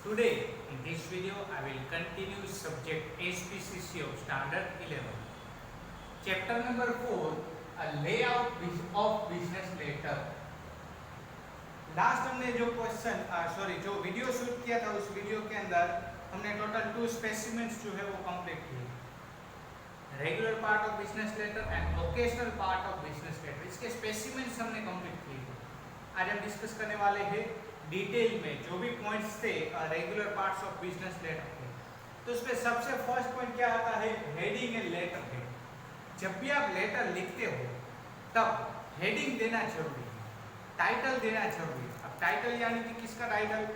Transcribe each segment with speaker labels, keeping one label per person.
Speaker 1: Today, in this video, I will continue subject HPCC of Standard 11. Chapter number 4, a layout of business letter. Last हमने जो जो video shoot किया था उस video के अंदर हमने टोटल 2 स्पेसिमेंट्स जो है वो कंप्लीट किए, regular part of business letter and occasional part of business letter. इसके स्पेसिमेंट्स हमने कंप्लीट किए। आज हम डिस्कस करने वाले हैं डिटेल में जो भी पॉइंट्स थे regular parts of business letter के। तो उसमें सबसे फर्स्ट पॉइंट क्या आता है, हेडिंग एंड लेटर हेड। जब भी आप लेटर लिखते हो तब हेडिंग देना जरूरी है, टाइटल देना जरूरी है। अब टाइटल यानी कि किसका टाइटल,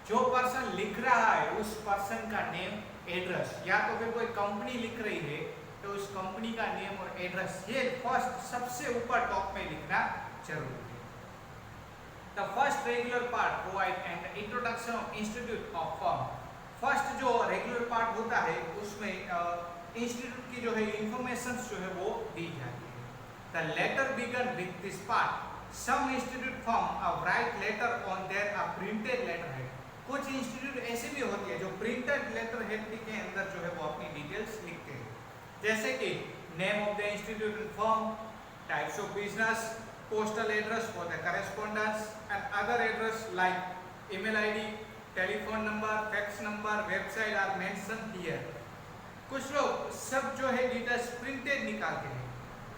Speaker 1: जो पर्सन लिख रहा है उस पर्सन का नेम, एड्रेस, या तो फिर कोई कंपनी लिख रही है तो उस कंपनी का नेम और एड्रेस, ये फर्स्ट सबसे ऊपर टॉप में लिखना जरूरी है। The first regular part provide an introduction of institute of firm. First जो रेगुलर पार्ट होता है उसमें इंस्टीट्यूट की जो है इंफॉर्मेशन जो है वो दी जाती है। The letter began with this part. Some institute firm write letter on their printed letterhead. कुछ इंस्टीट्यूट ऐसे भी होती है जो प्रिंटेड लेटरहेड के अंदर जो है वो अपनी डिटेल्स लिखते हैं, जैसे कि name of the institute and firm, types of business, postal address for the correspondence and other address like email id, telephone number, fax number, website are mentioned here. कुछ लोग सब जो है डिटेल्स प्रिंटेड निकालते हैं।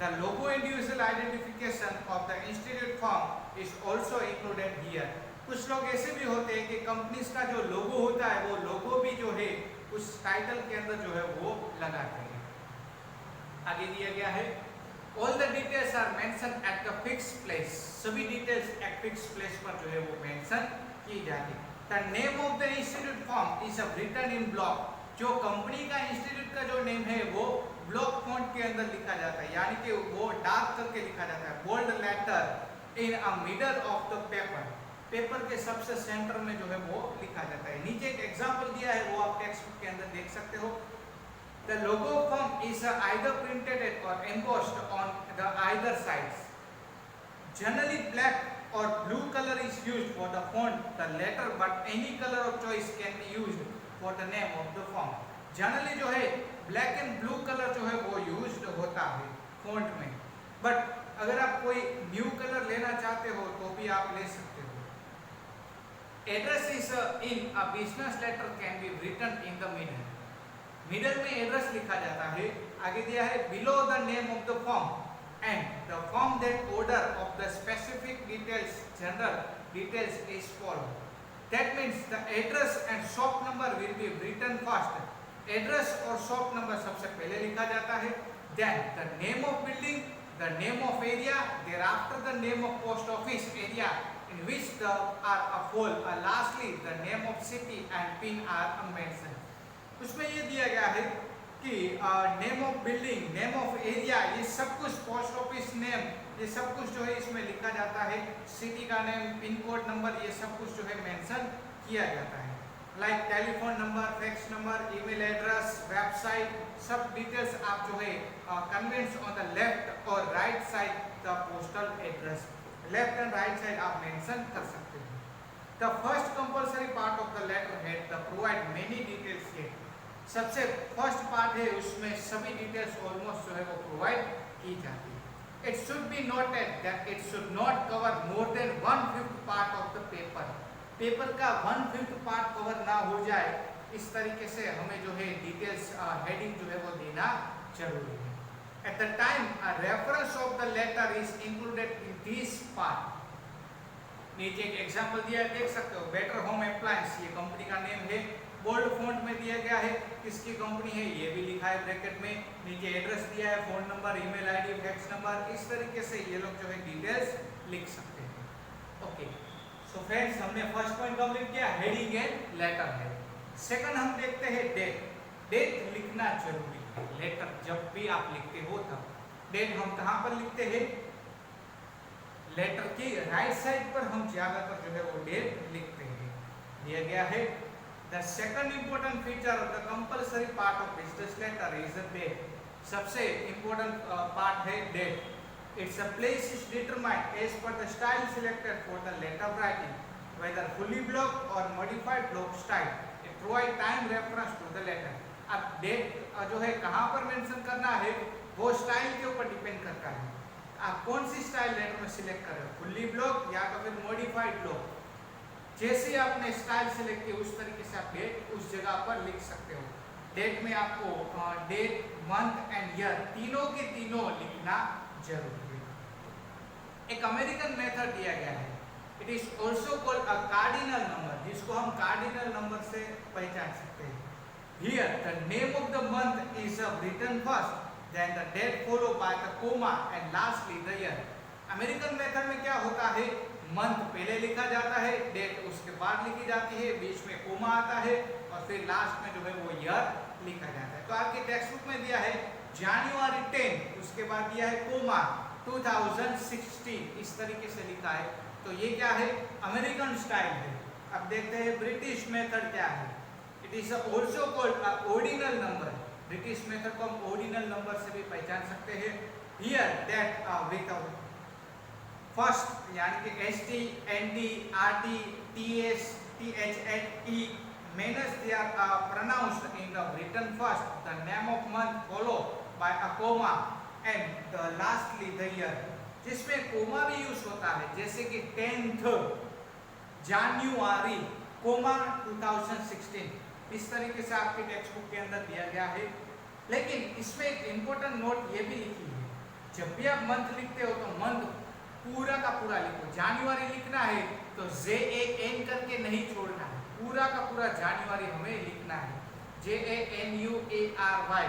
Speaker 1: The logo and usual identification of the institute firm is also included here. कुछ लोग ऐसे भी होते हैं कि कंपनीज का जो लोगो होता है वो लोगो भी जो है उस टाइटल के अंदर जो है वो लगाते हैं। आगे दिया गया है All the details are mentioned at the fixed place. सभी डिटेल्स एक फिक्स प्लेस पर जो है वो मेंशन की जाती है। The name of the institute firm is written in block. जो कंपनी का इंस्टीट्यूट का जो नेम है वो ब्लॉक फॉन्ट के अंदर लिखा जाता है, यानी कि वो डार्क करके लिखा जाता है, bold letter in a middle of the paper. Paper के सबसे सेंटर में जो है वो लिखा जाता है। नीचे एक एग्जांपल दिया है वो आप टेक्स्ट बुक के अंदर देख सकते हो। The logo form is either printed or embossed on the either sides. Generally black or blue color is used for the font, the letter, but any color of choice can be used for the name of the form. Generally जो है black and blue color जो है वो used होता है font में, but अगर आप कोई न्यू कलर लेना चाहते हो तो भी आप ले सकते हो। Address is in a business letter can be written in the middle. Middle में एड्रेस लिखा जाता है। आगे दिया है below the name of the firm and the firm that order of the specific details, general details is follow. That means the address and shop number will be written first. Address और shop number सबसे पहले लिखा जाता है, then the name of building, the name of area, thereafter the name of post office area in which the are fall, lastly the name of city and pin are mentioned. उसमें ये दिया गया है कि name of building, name of area, ये सब कुछ, post office name, ये सब कुछ जो है इसमें लिखा जाता है। सिटी का नेम, पिन कोड नंबर, ये सब कुछ जो है मेंशन किया जाता है। Like telephone number, fax number, email address, website, सब डिटेल्स आप जो है कन्वेंस ऑन द लेफ्ट और right side the postal address, left and right side आप मेंशन कर सकते हो। The first compulsory part of the letter head the provide many details here. सबसे फर्स्ट पार्ट है उसमें सभी डिटेल्स ऑलमोस्ट जो है वो प्रोवाइड की जाती है। It should be noted that it should not cover more than 1/5 part of the paper. Paper का 1/5 पार्ट कवर ना हो जाए, इस तरीके से हमें जो है डिटेल्स हेडिंग जो है वो देना जरूरी है। At the time a reference of the letter is included in this part. नीचे एक एग्जांपल दिया है, देख सकते हो, बेटर होम अप्लायंस, ये कंपनी का नेम है, बोल्ड फॉन्ट में दिया गया है, किसकी कंपनी है ये भी लिखा है ब्रैकेट में, नीचे एड्रेस दिया है, phone number, email ID, fax number, इस तरीके से ये लोग जो है डिटेल्स लिख सकते हैं। ओके, सो फ्रेंड्स हमने फर्स्ट पॉइंट कंप्लीट किया, हेडिंग एंड लेटर है। सेकंड हम देखते हैं डेट। डेट लिखना जरूरी है। लेटर जब भी आप लिखते हो तब डेट हम कहाँ पर लिखते हैं, लेटर की राइट साइड पर हम ज्यादातर जो है वो डेट लिखते हैं। दिया गया है The second important feature of the compulsory part of business letter is the date. सबसे important part है date. Its a place is determined as per the style selected for the letter writing. whether fully block or modified block style. It provide time reference to the letter. अब date जो है कहाँ पर mention करना है वो style के ऊपर डिपेंड करता है। आप कौन सी स्टाइल लेटर में सिलेक्ट कर रहे हो, फुल्ली ब्लॉक या तो फिर मॉडिफाइड ब्लॉक। जैसे आपने स्टाइल सिलेक्ट की उस तरीके से आप डेट उस जगह पर लिख सकते हो। डेट में आपको डेट, मंथ एंड ईयर तीनों के तीनों लिखना जरूरी है। एक अमेरिकन मेथड दिया गया है, it is also called a cardinal number, जिसको हम कार्डिनल नंबर से पहचान सकते हैं। Here the name of the month is written first, then the date followed by the comma and lastly the year. American method में क्या होता है, मंथ पहले लिखा जाता है, डेट उसके बाद लिखी जाती है, बीच में कोमा आता है और फिर लास्ट में जो है वो ईयर लिखा जाता है। तो आपके टेक्स्ट बुक में दिया है जनवरी 10, उसके बाद दिया है कोमा 2016, इस तरीके से लिखा है। तो ये क्या है, अमेरिकन स्टाइल है। अब देखते हैं ब्रिटिश मेथड क्या है। It is also called ordinal number. British method को हम ऑर्डिनल नंबर से भी पहचान सकते हैं। हियर दैट विथ फर्स्ट यानी कि ST, NT, RT, TS, TH and E manners they are pronounced in the written first, the name of month followed by a comma and lastly the year, जिसमें coma भी use होता है, जैसे कि 10th जनवरी coma 2016, इस तरीके से आपके टेक्स्ट बुक के अंदर दिया गया है। लेकिन इसमें एक इम्पोर्टेंट नोट ये भी लिखी है, जब भी आप मंथ लिखते हो तो मंथ पूरा का पूरा लिखो। जनवरी लिखना है तो JAN करके नहीं छोड़ना है, पूरा का पूरा जनवरी हमें लिखना है, JANUARY।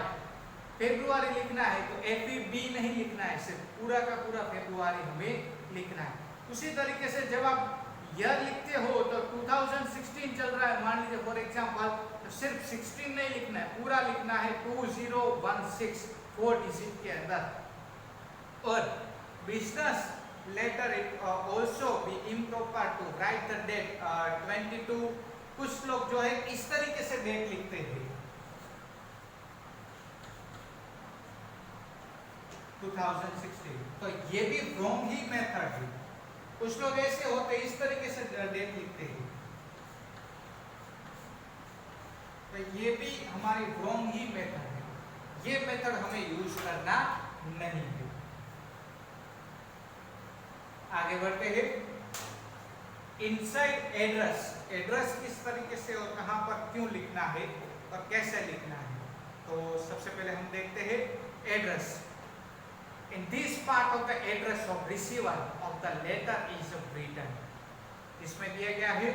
Speaker 1: फेब्रुआरी लिखना है तो FEB नहीं लिखना है, सिर्फ पूरा का पूरा फेब्रुआरी हमें लिखना है। उसी तरीके से जब आप ईयर लिखते हो तो 2016 चल रहा है मान लीजिए फॉर एग्जांपल, तो सिर्फ 16 नहीं लिखना है, पूरा लिखना है 2016 4 डिजिट के अंदर। और business letter it also be improper to write the date 22। कुछ लोग जो है इस तरीके से डेट लिखते हैं 2016, तो ये भी रॉन्ग ही मेथड है। कुछ लोग ऐसे होते इस तरीके से डेट लिखते हैं, तो ये भी हमारी रॉन्ग ही मेथड है। ये मेथड हमें यूज करना नहीं है। आगे बढ़ते हैं। इनसाइड एड्रेस, एड्रेस किस तरीके से और कहां पर क्यों लिखना है और कैसे लिखना है, तो सबसे पहले हम देखते हैं address. In this part of the address of receiver of the letter is written, इसमें दिया गया है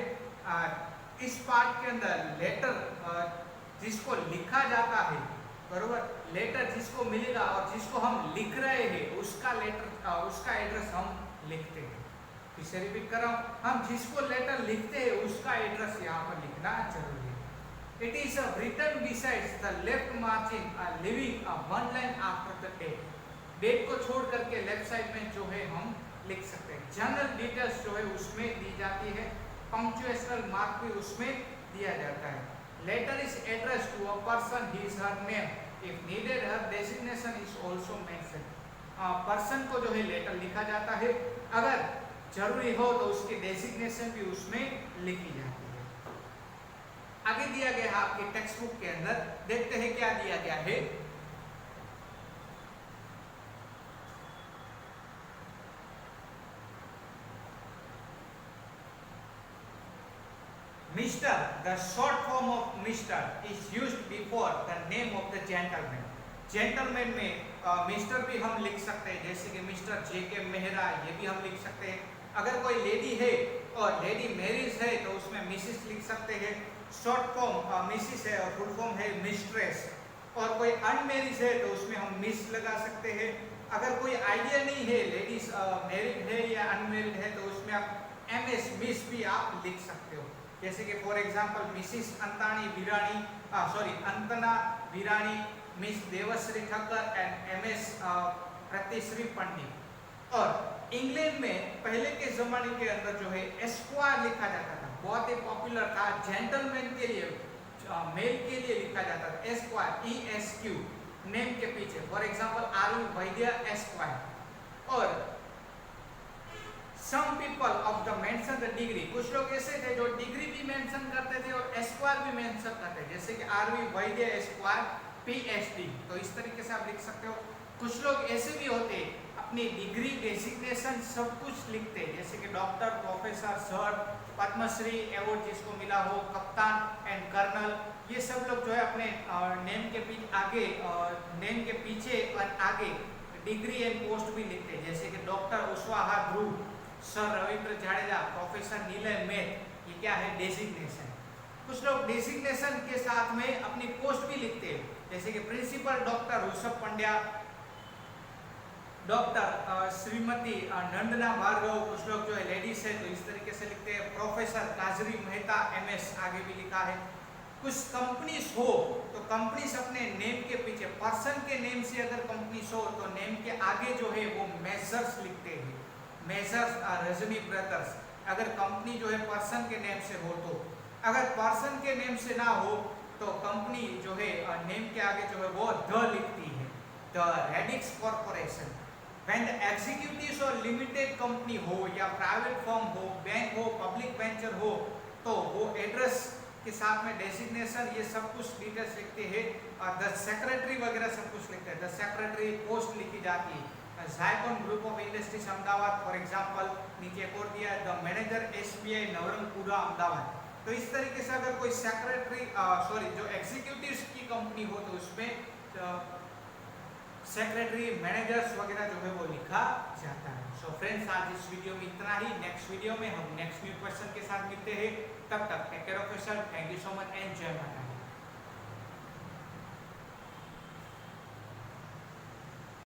Speaker 1: इस पार्ट के अंदर लेटर जिसको लिखा जाता है, बरोबर, लेटर जिसको मिलेगा और जिसको हम लिख रहे हैं उसका लेटर उसका एड्रेस हम लिखते हैं। फिर से रिपीट कर रहा हूँ, हम जिसको लेटर लिखते हैं उसका एड्रेस यहाँ पर लिखना जरूरी है। It is written besides the left margin, leaving a one line after the date। Date को छोड़ करके लेफ्ट साइड में जो है हम लिख सकते हैं। जनरल डिटेल्स जो है उसमें दी जाती है, पंक्चुएशनल मार्क भी उसमें दिया जाता है। Letter is address to a person, his her name, if needed her designation is also mention. Person को जो है लेटर लिखा जाता है, अगर जरूरी हो तो उसकी डेजिग्नेशन भी उसमें लिखी जाती है। आगे दिया गया है आपके टेक्स्ट बुक के अंदर, देखते हैं क्या दिया गया है। Mr. The short form of Mr. is used before the name of the gentleman. Gentleman में मिस्टर भी हम लिख सकते हैं, जैसे कि मिस्टर JK मेहरा, ये भी हम लिख सकते हैं। अगर कोई लेडी है और लेडी मैरिज है तो उसमें मिसिस लिख सकते हैं। शॉर्ट फॉर्म मिसिस है और फुल फॉर्म है मिस्ट्रेस। और कोई अनमैरिज है तो उसमें हम मिस लगा सकते हैं। अगर कोई आइडिया नहीं है लेडीज मैरिड है या अनमैरिड है तो उसमें आप MS मिस भी आप लिख सकते हो। जैसे कि for example Mrs Antani Virani, Antana Virani, Miss Devshree Thakkar and MS Pratishree Pandit. और इंग्लैंड में पहले के जमाने के अंदर जो है एस्क्वायर लिखा जाता था, बहुत ही पॉपुलर था। जेंटलमैन के लिए, मेल के लिए लिखा जाता था एस्क्वायर, ESQ नेम के पीछे। For example R Vaidya esquire. और some people of the mention the degree, कुछ लोग ऐसे थे जो डिग्री भी मेंशन करते थे और एस्क्वायर भी मेंशन करते थे, जैसे कि आरवी वैद्य एस्क्वायर पीएचडी, तो इस तरीके से आप लिख सकते हो। कुछ लोग ऐसे भी होते अपनी डिग्री डेजिग्नेशन सब कुछ लिखते, जैसे कि doctor, professor, sir, Padmashri award जिसको मिला हो, कप्तान एंड कर्नल, ये सब लोग जो है अपने नेम के पीछे आगे नेम के पीछे और आगे डिग्री एंड पोस्ट भी लिखते हैं, जैसे कि डॉक्टर कुशवाहा ध्रुव, sir Ravindra Jadeja, professor Nilay meth, ये क्या है डेजिग्नेशन। कुछ लोग डेजिग्नेशन के साथ में अपनी पोस्ट भी लिखते हैं, जैसे कि principal doctor Rishabh Pandya, doctor Shrimati Nandana Bhargav, कुछ लोग जो है लेडीज है तो इस तरीके से लिखते हैं, प्रोफेसर काजरी मेहता एमएस आगे भी लिखा है। कुछ कंपनीज हो तो कंपनीज अपने नेम के पीछे पर्सन के नेम से अगर कंपनीज हो तो नेम के आगे जो है वो मेजर्स लिखते हैं, मेजर्स रजनी ब्रदर्स, अगर कंपनी जो है पर्सन के नेम से हो तो। अगर पर्सन के नेम से ना हो तो कंपनी जो है नेम के आगे जो है वो द लिखती है, the radix corporation. When the executives और लिमिटेड कंपनी हो या प्राइवेट फर्म हो, बैंक हो, पब्लिक वेंचर हो, तो वो एड्रेस के साथ में डेजिग्नेशन ये सब कुछ डिटेल्स लिखते हैं, और द सेक्रेटरी वगैरह सब कुछ लिखते हैं, द सेक्रेटरी पोस्ट लिखी जाती है। जायकॉन group of industries Ahmedabad for example, नीचे एक और दिया है the manager SBI Navrangpura Ahmedabad. तो इस तरीके से अगर कोई सेक्रेटरी जो एग्जीक्यूटिव्स की कंपनी हो तो उसमें सेक्रेटरी, मैनेजर्स वगैरह जो है वो लिखा जाता है। सो फ्रेंड्स, आज इस वीडियो में इतना ही। नेक्स्ट वीडियो में हम नेक्स्ट न्यू क्वेश्चन के साथ मिलते हैं। तब तक take care of yourself. Thank you so much and जय माता दी।